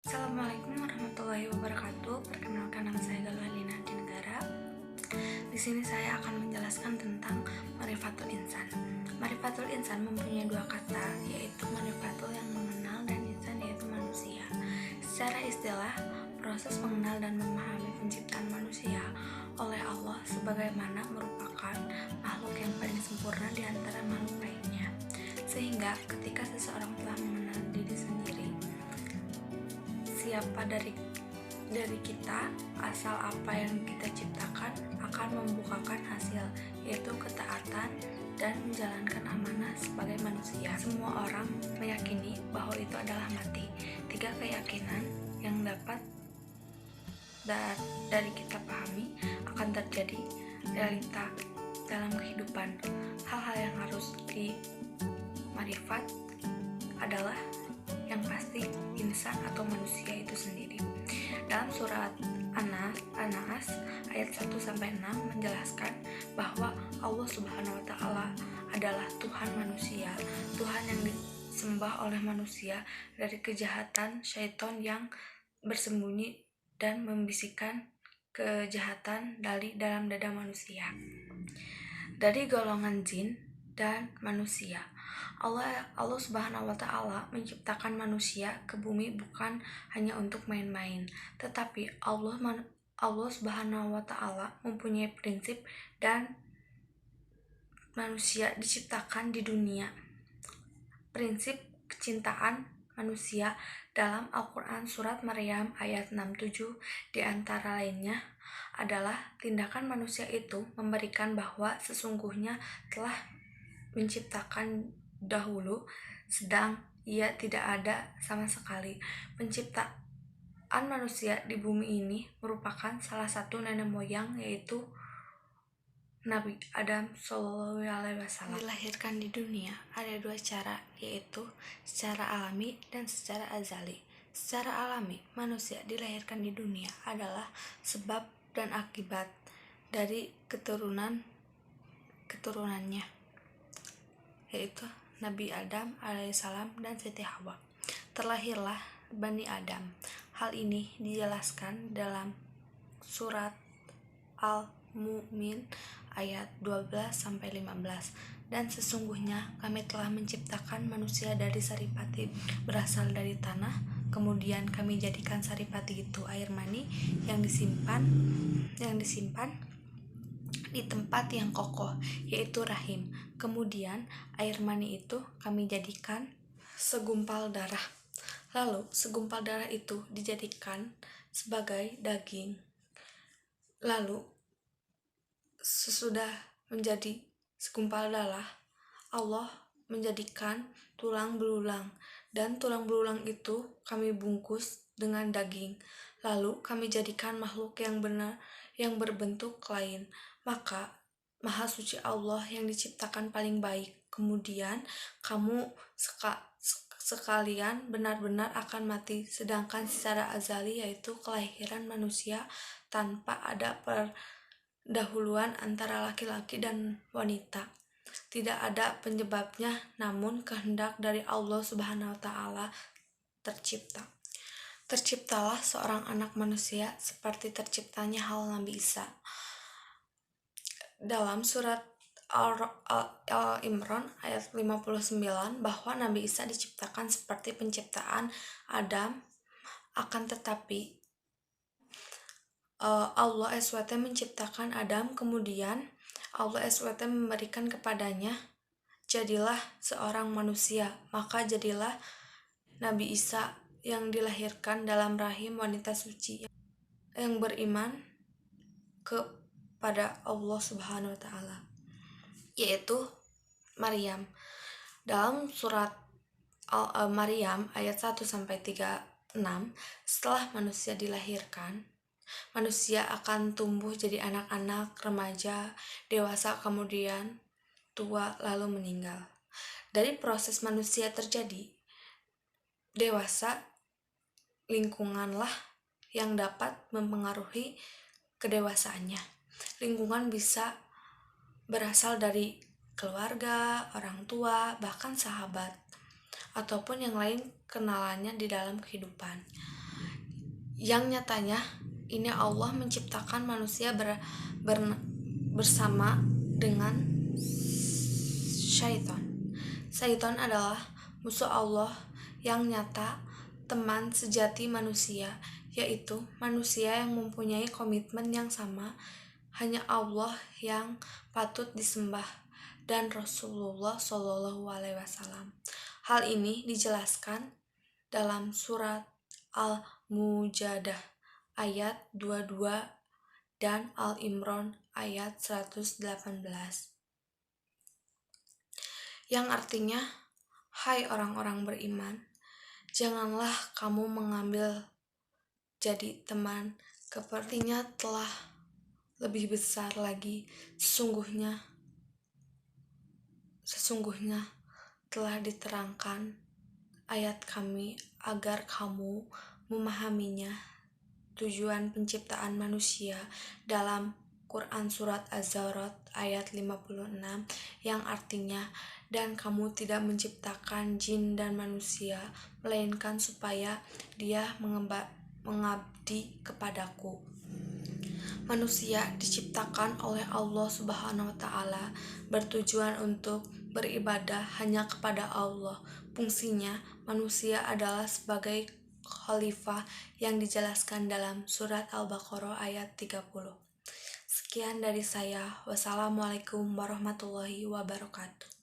Assalamualaikum warahmatullahi wabarakatuh. Perkenalkan, nama saya Galvalina Dinegara. Di sini saya akan menjelaskan tentang Marifatul Insan. Marifatul Insan mempunyai dua kata, yaitu Marifatul yang mengenal dan Insan yaitu manusia. Secara istilah, proses mengenal dan memahami penciptaan manusia oleh Allah sebagaimana merupakan makhluk yang paling sempurna di antara makhluk lainnya. Sehingga ketika seseorang telah mengenal diri sendiri, siapa dari kita, asal apa yang kita ciptakan akan membukakan hasil, yaitu ketaatan dan menjalankan amanah sebagai manusia. Semua orang meyakini bahwa itu adalah mati. Tiga keyakinan yang dapat dari kita pahami akan terjadi realita dalam kehidupan. Hal-hal yang harus dimarifat adalah yang pasti insan atau manusia itu sendiri. Dalam surat An-Nas ayat 1-6 menjelaskan bahwa Allah Subhanahu wa taala adalah Tuhan manusia, Tuhan yang disembah oleh manusia dari kejahatan syaitan yang bersembunyi dan membisikkan kejahatan dari dalam dada manusia. Dari golongan jin dan manusia, Allah Subhanahu wa taala menciptakan manusia ke bumi bukan hanya untuk main-main, tetapi Allah Subhanahu wa taala mempunyai prinsip dan manusia diciptakan di dunia. Prinsip kecintaan manusia dalam Al-Quran surat Maryam ayat 67 di antara lainnya adalah tindakan manusia itu memberikan bahwa sesungguhnya telah menciptakan dahulu, sedang ia tidak ada sama sekali. Penciptaan manusia di bumi ini merupakan salah satu nenek moyang, yaitu Nabi Adam SAW. Dilahirkan di dunia ada dua cara, yaitu secara alami dan secara azali. Secara alami, manusia dilahirkan di dunia adalah sebab dan akibat dari keturunannya, yaitu Nabi Adam alaihissalam dan Siti Hawa. Terlahirlah Bani Adam. Hal ini dijelaskan dalam surat Al-Mu'min ayat 12-15. Dan sesungguhnya kami telah menciptakan manusia dari saripati berasal dari tanah, kemudian kami jadikan saripati itu air mani yang disimpan di tempat yang kokoh, yaitu rahim. Kemudian air mani itu kami jadikan segumpal darah. Lalu segumpal darah itu dijadikan sebagai daging. Lalu sesudah menjadi segumpal darah, Allah menjadikan tulang belulang, dan tulang belulang itu kami bungkus dengan daging. Lalu kami jadikan makhluk yang berbentuk lain. Maka Maha Suci Allah yang diciptakan paling baik. Kemudian kamu sekalian benar-benar akan mati. Sedangkan secara azali, yaitu kelahiran manusia tanpa ada pendahuluan antara laki-laki dan wanita, tidak ada penyebabnya, namun kehendak dari Allah Subhanahu wa taala terciptalah seorang anak manusia seperti terciptanya hal Nabi Isa. Dalam surat Al-Imran ayat 59 bahwa Nabi Isa diciptakan seperti penciptaan Adam, akan tetapi Allah SWT menciptakan Adam, kemudian Allah SWT memberikan kepadanya, jadilah seorang manusia. Maka jadilah Nabi Isa yang dilahirkan dalam rahim wanita suci yang beriman kepada Allah Subhanahu wa taala, yaitu Maryam. Dalam surat Maryam ayat 1-36, setelah manusia dilahirkan, manusia akan tumbuh jadi anak-anak, remaja, dewasa, kemudian tua, lalu meninggal. Dari proses manusia terjadi dewasa, lingkunganlah yang dapat mempengaruhi kedewasaannya. Lingkungan bisa berasal dari keluarga, orang tua, bahkan sahabat, ataupun yang lain kenalannya di dalam kehidupan. yang nyatanya ini Allah menciptakan manusia bersama dengan syaitan. Syaitan adalah musuh Allah yang nyata, teman sejati manusia, yaitu manusia yang mempunyai komitmen yang sama, hanya Allah yang patut disembah dan Rasulullah Shallallahu Alaihi Wasallam. Hal ini dijelaskan dalam surat Al-Mujadah ayat 22 dan Al-Imran ayat 118, yang artinya, hai orang-orang beriman, janganlah kamu mengambil jadi teman kepertinya telah lebih besar lagi, sesungguhnya telah diterangkan ayat kami agar kamu memahaminya. Tujuan penciptaan manusia dalam Quran Surat Az-Zariyat ayat 56 yang artinya, dan kamu tidak menciptakan jin dan manusia melainkan supaya dia mengabdi kepadaku. Manusia diciptakan oleh Allah Subhanahu wa Ta'ala bertujuan untuk beribadah hanya kepada Allah. Fungsinya manusia adalah sebagai khalifah yang dijelaskan dalam surat Al-Baqarah ayat 30. Sekian dari saya. Wassalamualaikum warahmatullahi wabarakatuh.